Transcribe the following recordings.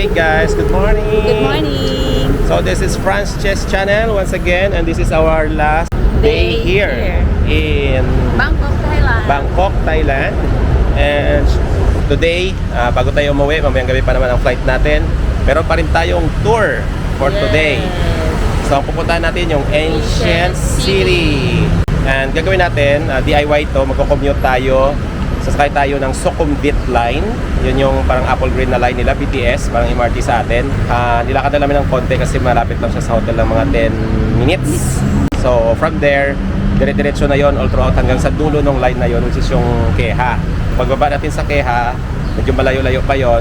Hey guys, good morning! Good morning! So this is Franz Chess Channel once again, and this is our last day here in Bangkok, Thailand. Bangkok, Thailand. And today, bago tayo umuwi, mamayang gabi pa naman ang flight natin, meron pa rin tayong tour for today. So ang pupuntahan natin yung Ancient City. And gagawin natin, DIY to, magko-commute tayo. Sasakay tayo ng Sukhumvit line. Yun yung parang apple green na line nila, BTS, parang MRT sa atin. Nilakad na namin ng konti kasi malapit lang siya sa hotel ng mga 10 minutes. So from there, dire-diretso na yon all throughout hanggang sa dulo ng line na yon, which is yung Keha. Pagbaba natin sa Keha, medyo malayo-layo pa yon.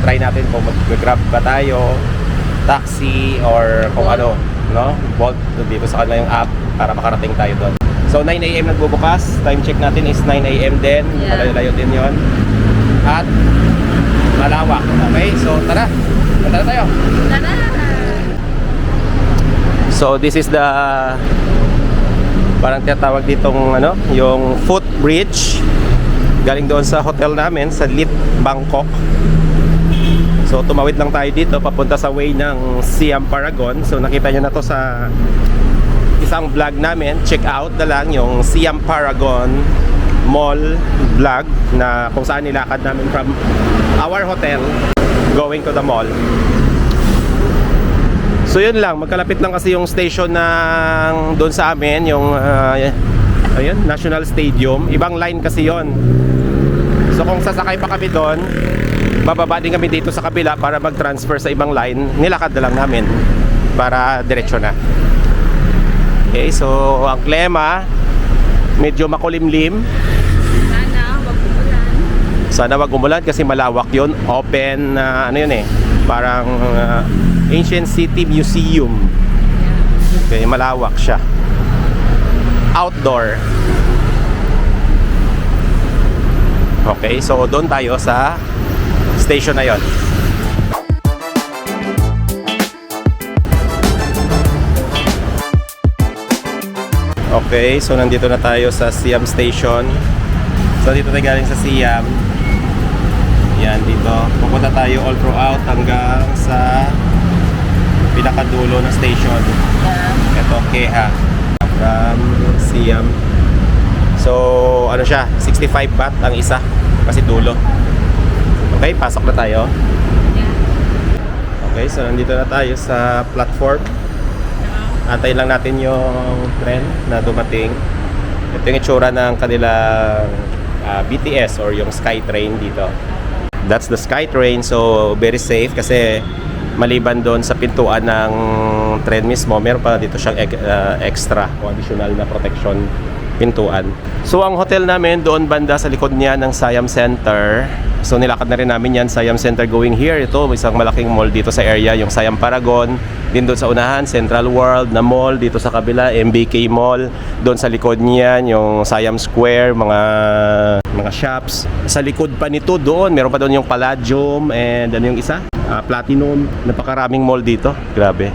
Try natin kung mag-grab ba tayo, taxi, or kung ano, no? Bolt dito sa kanila yung app para makarating tayo doon. So 9 AM nagbubukas, time check natin is 9 AM din, malayo-layo din yon. At malawak, okay? So tara, punta na tayo. Tara! So this is the parang tinatawag ditong ano, yung footbridge galing doon sa hotel namin sa Lit, Bangkok. So tumawid lang tayo dito papunta sa way ng Siam Paragon. So nakita nyo na to sa isang vlog namin, check out na lang yung Siam Paragon Mall vlog na kung saan nilakad namin from our hotel going to the mall. So yun lang, magkalapit lang kasi yung station ng doon sa amin, yung ayun, National Stadium. Ibang line kasi yon. So kung sasakay pa kami doon, bababa din kami dito sa kabila para mag-transfer sa ibang line. Nilakad na lang namin para diretso na. Okay, so ang klema, medyo makulimlim. Sana wag umulan. Sana wag umulan kasi malawak yun. Open, ano yun eh, parang Ancient City Museum. Okay, malawak siya. Outdoor. Okay, so doon tayo sa station na yon. Okay, so nandito na tayo sa Siam Station. So dito tayo galing sa Siam. Yan, dito. Pupunta tayo all throughout hanggang sa pinakadulo ng station. Ito, Keha. From Siam. So, ano siya? 65 baht ang isa. Kasi dulo. Okay, pasok na tayo. Okay, so nandito na tayo sa platform. Antayin lang natin yung tren na dumating. Ito yung itsura ng kanilang BTS or yung SkyTrain dito. That's the SkyTrain, so very safe kasi maliban doon sa pintuan ng tren mismo, meron pa dito siyang extra o additional na protection pintuan. So ang hotel namin doon banda sa likod niya ng Siam Center. So nilakad na rin namin yan, Siam Center going here. Ito, isang malaking mall dito sa area, yung Siam Paragon. Din doon sa unahan, Central World na mall. Dito sa kabila, MBK Mall. Doon sa likod niyan, yung Siam Square, mga shops. Sa likod pa nito doon, meron pa doon yung Palladium and ano yung isa? Platinum. Napakaraming mall dito. Grabe.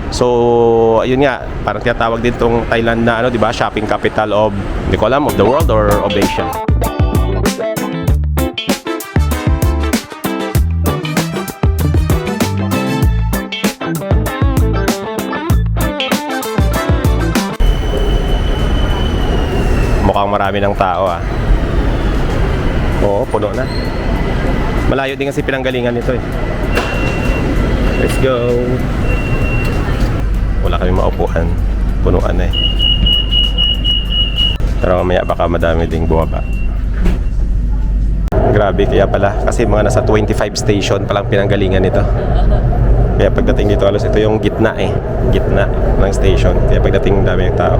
So, ayun nga, parang tinatawag din tong Thailand na ano, 'di ba? Shopping capital of, hindi ko alam, of the world or of Asia. Mukhang marami ng tao Oo, puno na. Malayo din kasi pinanggalingan nito eh. Let's go. Wala kami maupuan. Punuan na eh. Pero mamaya baka madami ding bumaba. Grabe, kaya pala. Kasi mga nasa 25 station palang pinanggalingan nito. Kaya pagdating dito, alos ito yung gitna eh. Gitna ng station. Kaya pagdating dami yung tao.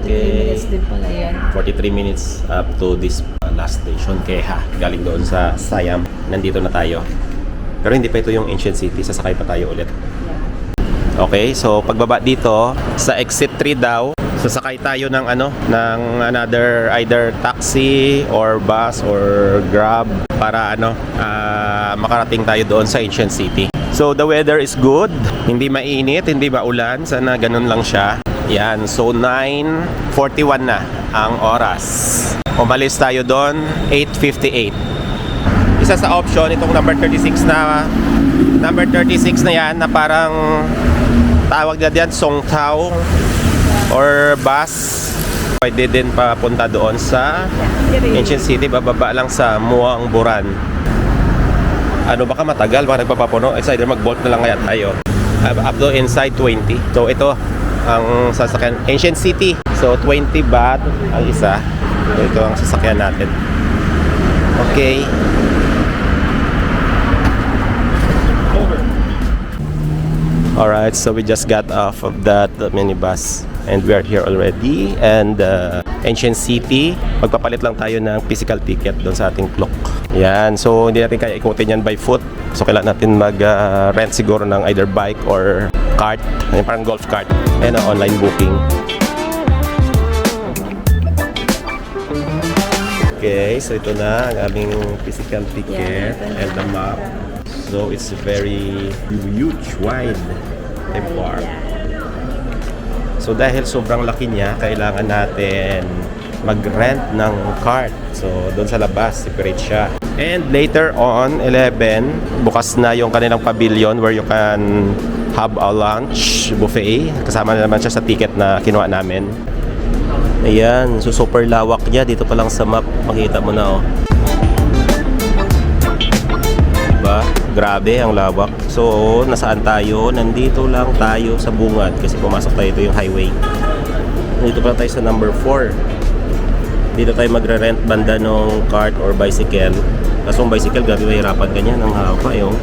Okay. 43 minutes up to this last station, Keha. Galing doon sa Siam. Nandito na tayo. Pero hindi pa ito yung Ancient City. Sasakay pa tayo ulit. Okay, so pagbaba dito sa exit 3 daw, sasakay tayo ng ng another either taxi or bus or Grab para makarating tayo doon sa Ancient City. So the weather is good, hindi mainit, hindi maulan, sana ganun lang siya. Yan, so 9:41 na ang oras. Umalis tayo doon 8:58. isa sa option itong number 36 na yan na parang tawag na diyan Songtao or bus. Pwede din papunta doon sa Ancient City, bababa lang sa Muang Buran. Ano baka matagal, baka nagpapapuno. It's either mag-bolt na lang kaya tayo. Up to inside 20. So ito ang sasakyan Ancient City. So 20 baht ang isa. So ito ang sasakyan natin. Okay. Alright, so we just got off of that minibus and we are here already, and Ancient City, magpapalit lang tayo ng physical ticket doon sa ating clock. Yan, so hindi natin kaya ikutin yan by foot, so kailangan natin mag-rent siguro ng either bike or cart, parang golf cart, and online booking. Okay, so ito na ang aming physical ticket and the map. So it's very huge, wide and far. So dahil sobrang laki niya, kailangan natin mag-rent ng cart. So doon sa labas, separate siya. And later on, 11, bukas na yung kanilang pavilion where you can have a lunch buffet. Kasama na naman siya sa ticket na kinuha namin. Ayan, so super lawak niya. Dito pa lang sa map, makita mo na, oh. Diba? Grabe ang lawak. So, nasaan tayo? Nandito lang tayo sa bungad kasi pumasok tayo, ito yung highway. Nandito pa lang tayo sa number 4. Dito tayo magre-rent banda ng cart or bicycle. Kaso yung bicycle, grabe mahirapan ganyan. Ang haba yung.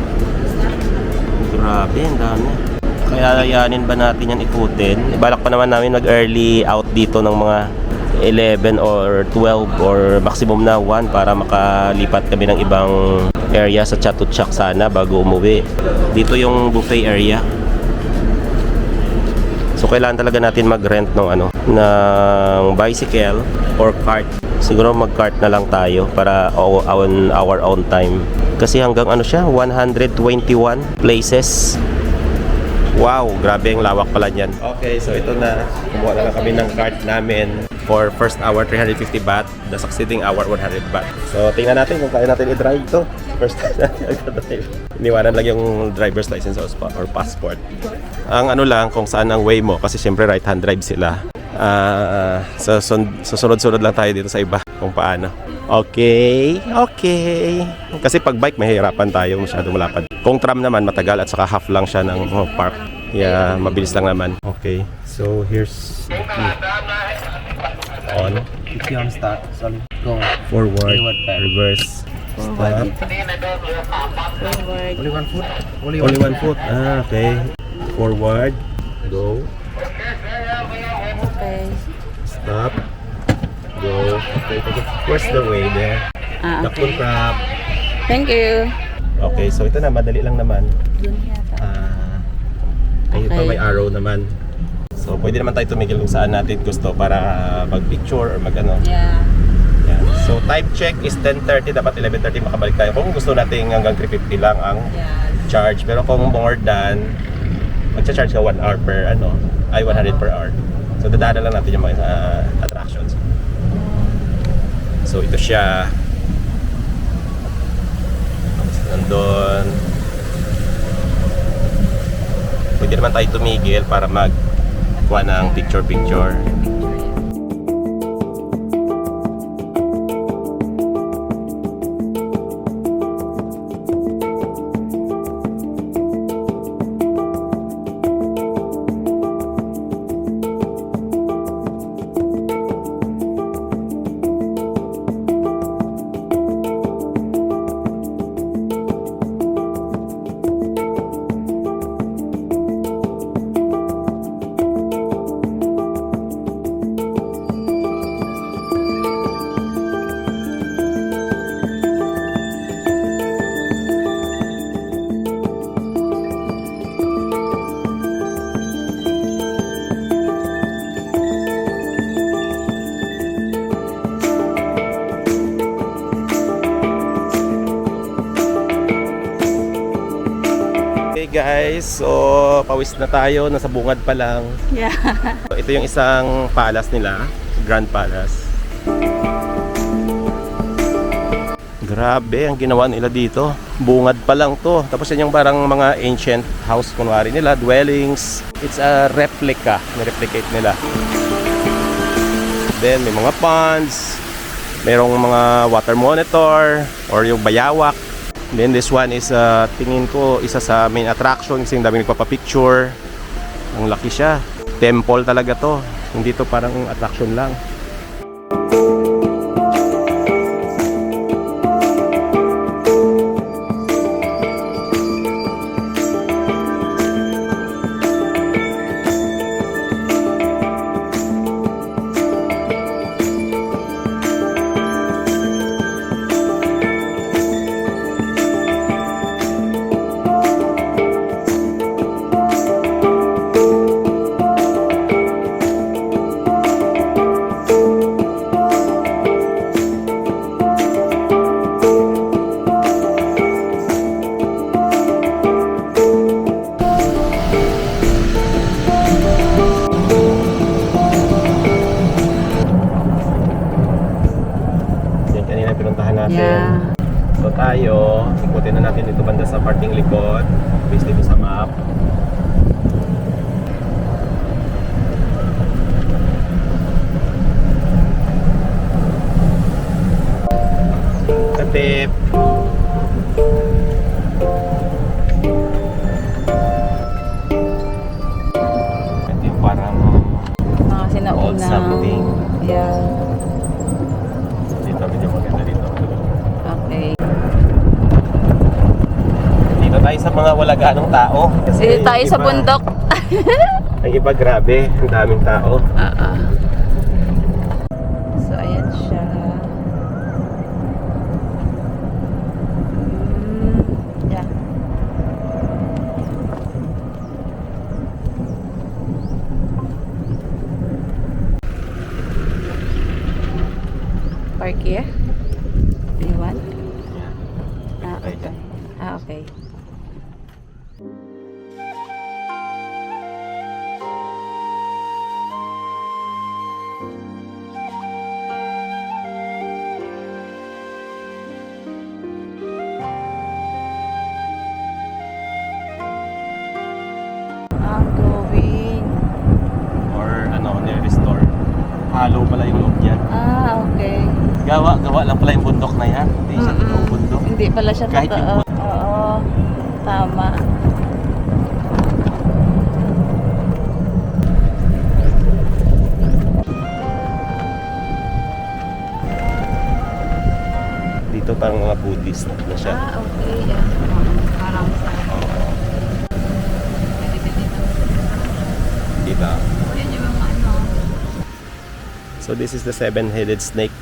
Grabe, ang dami. Kaya yayanin ba natin yan ikutin? Ibalak pa naman namin mag-early out dito ng mga 11 or 12 or maximum na 1 para makalipat kami ng ibang area sa Chatuchak sana bago umuwi. Dito yung buffet area. So kailangan talaga natin mag-rent ng ng bicycle or cart. Siguro mag-cart na lang tayo para on our own time. Kasi hanggang siya, 121 places. Wow, grabe ang lawak pala niyan. Okay, so ito na. Kumuha na lang kami ng cart namin. For first hour, 350 baht. The succeeding hour, 100 baht. So, tingnan natin kung kaya natin i-drive ito. First time natin i-drive. Iniwanan lang yung driver's license or passport. Ang lang, kung saan ang way mo. Kasi syempre right-hand drive sila. Susunod-sunod lang tayo dito sa iba kung paano. Okay. Kasi pag bike, mahirapan tayo. Masyado malapad. Kung tram naman, matagal at saka half lang siya ng park. Yeah, mabilis lang naman. Okay, so here's on. It's on start. Sorry. Go. Forward, Forward, reverse, stop. Only 1 foot. Only one foot. Okay. Forward, go. Okay. Stop. Go. Okay. Where's the way there? Okay. Dakun crab. Thank you. Okay, so ito na, madali lang naman. Dun yata. Ayun pa, Okay. may arrow naman. So, pwede naman tayo tumigil kung saan natin gusto para mag-picture or Yeah. Yan. So, time check is 10:30. Dapat 11:30 makabalik tayo. Kung gusto natin hanggang 350 lang ang charge. Pero kung more than, magcha-charge ka 1 hour per 100 per hour. So, dadaanan lang natin yung mga attractions. So, ito siya. Nandun. Pwede naman tayo tumigil para magkuha ng picture-picture. Guys, so pawis na tayo, nasa bungad pa lang. Yeah. So, ito yung isang palace nila, Grand Palace. Grabe ang ginawa nila dito. Bungad pa lang to. Tapos yan yung parang mga ancient house kunwari nila, dwellings. It's a replica. Nireplicate nila. Then may mga ponds. Merong mga water monitor or yung bayawak. Then this one is tingin ko isa sa main attraction kasi yung dami nagpapapicture. Ang laki siya. Temple talaga to. Hindi to parang attraction lang. Yan kanina pinuntahan natin. Yeah. So tayo, ikutin na natin dito banda sa parting likod. Based dito sa map. Katip. Ito yung parang Mga sinaunang. old something. Yeah. Dito, medyo maganda dito. Okay. Dito tayo sa mga wala ganong tao. Kasi Dito tayo yung sa iba- bundok. Ang iba grabe, ang daming tao. So, ayan siya. Yeah. Park here? Do you want? Ah, Tayo okay. dyan. Ah, okay. Ang growing. Or ni-restore. Halo pala yung loob niyan. Ah, okay. Gawa lang pala yung bundok na yan. Hindi siya totoong bundok. Hindi pala siya Kahit yung totoo. Oo. Tama. Dito parang mga Buddhist na siya. Ah, okay. Yeah. Parang sa... Dito. Yan yung mga ano. So this is the seven-headed snake.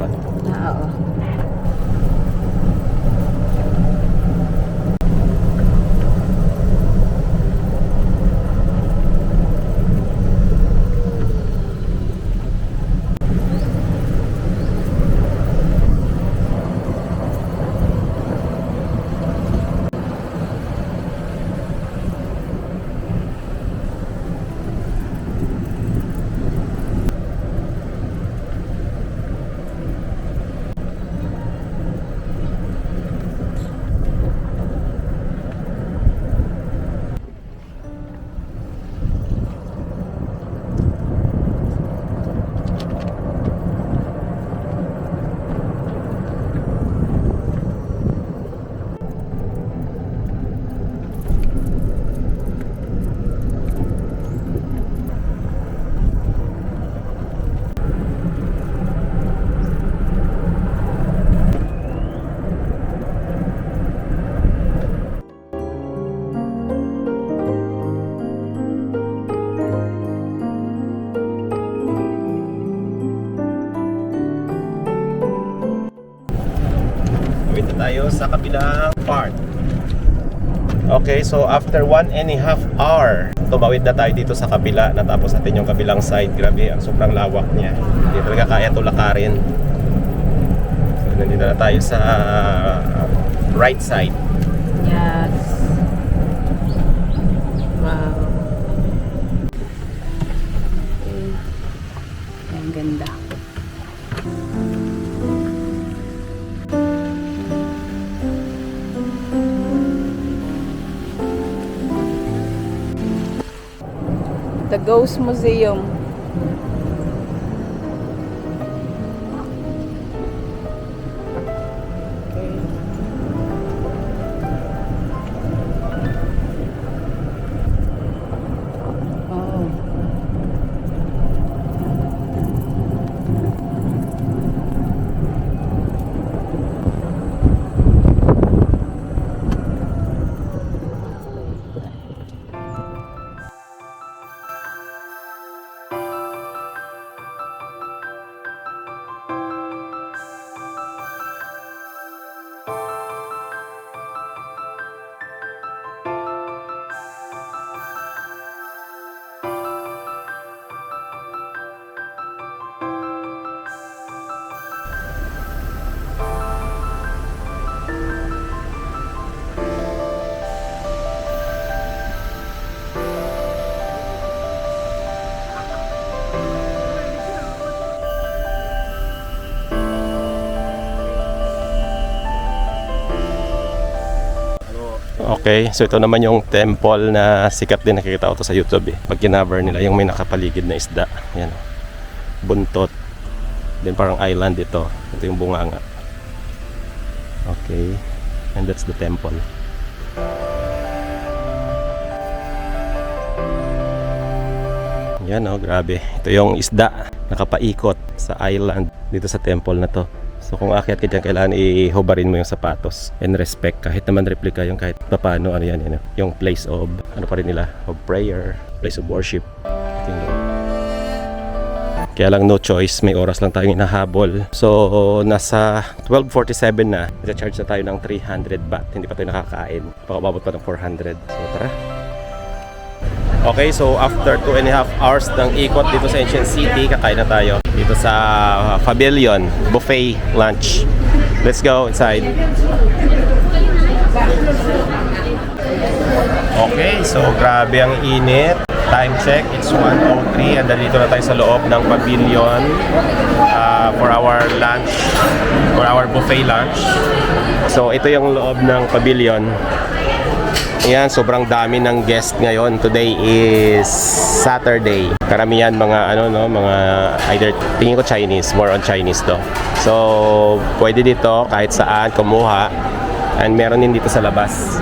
restaurant. Oo. Tawid na tayo sa kabilang part. Okay, so after 1.5 hour, tumawid na tayo dito sa kabila. Natapos natin yung kabilang side. Grabe, ang sobrang lawak niya. Hindi talaga kaya ito lakarin. So, nandito na tayo sa right side. Yes. Wow. Okay. Ang ganda. The Ghost Museum. Okay. Oh. Okay, so ito naman yung temple na sikat din, nakikita ko to sa YouTube eh. Pag kinaver nila yung may nakapaligid na isda. Yan, buntot. Then parang island ito. Ito yung bunganga. Okay, and that's the temple. Yan, oh, grabe. Ito yung isda nakapaikot sa island dito sa temple na to. So kung aakyat ka dyan, kailangan ihubarin mo yung sapatos and respect. Kahit naman replica yung kahit paano, ano yan, yung place of, ano pa rin nila, of prayer, place of worship. Kaya lang no choice, may oras lang tayong inahabol. So nasa 12:47 na, isa-charge na tayo ng 300 baht. Hindi pa tayo nakakain. Pakababot pa ng 400. So tara. Okay, so after 2.5 hours ng ikot dito sa Ancient City, kakain na tayo dito sa Pavilion Buffet Lunch. Let's go inside. Okay, so grabe ang init. Time check, it's 1:03 and dito na tayo sa loob ng Pavilion for our lunch, for our buffet lunch. So ito yung loob ng Pavilion. Ayan, sobrang dami ng guest ngayon. Today is Saturday. Karamihan mga mga either tingin ko Chinese, more on Chinese to. So, pwede dito kahit saan kumuha. And meron din dito sa labas.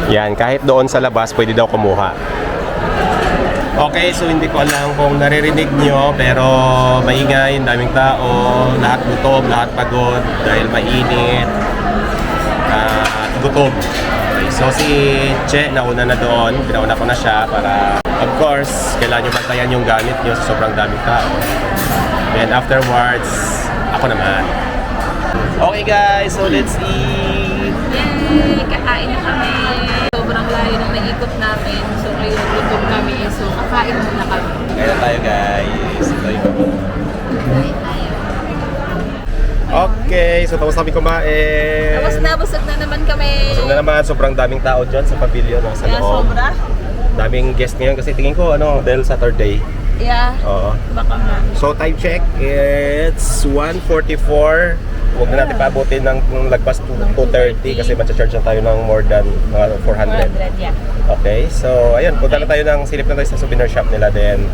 Yan, kahit doon sa labas pwede daw kumuha. Okay, so hindi ko alam kung naririnig nyo, pero maingay, daming tao, lahat gutom, lahat pagod dahil mainit at gutom. Okay, so si Che nauna na doon, pinauna ko na siya para Of course, kailangan nyo bantayan yung gamit nyo sa sobrang daming tao. Then afterwards, ako naman. Okay guys, so let's eat! Yay! Kakain na kami. Sobrang layo nang naikot namin. So ngayon, gutom kami. So kakain muna kami. Kaya na tayo guys. Ito yung... Kain tayo. Okay, so tapos kami kumain. Tapos na, busog na naman kami. Busog na naman, sobrang daming tao dyan sa pavilion, no, sa Kaya loob. sobra. Daming guest ngayon kasi tingin ko dahil Saturday. Yeah, Oo. baka nga. So time check, it's 1:44. Huwag na natin paabutin ng lagpas 2:30 kasi matcha-charge na tayo ng more than mga 400. 400, yeah. Okay, so ayun, punta na tayo ng silip na tayo sa souvenir shop nila. Then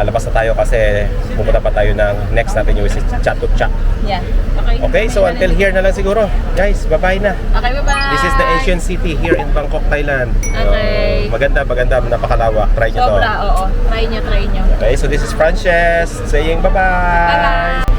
labas na tayo kasi pupunta pa tayo ng next natin yung Chatuchak. Yeah. Okay. Okay, so until here na lang siguro. Guys, bye-bye na. Okay, bye-bye. This is the Asian City here in Bangkok, Thailand. Okay. Maganda, napakalawak. Try nyo to. Sobra, oo. Try nyo. Okay, so this is Frances saying bye-bye. Bye-bye.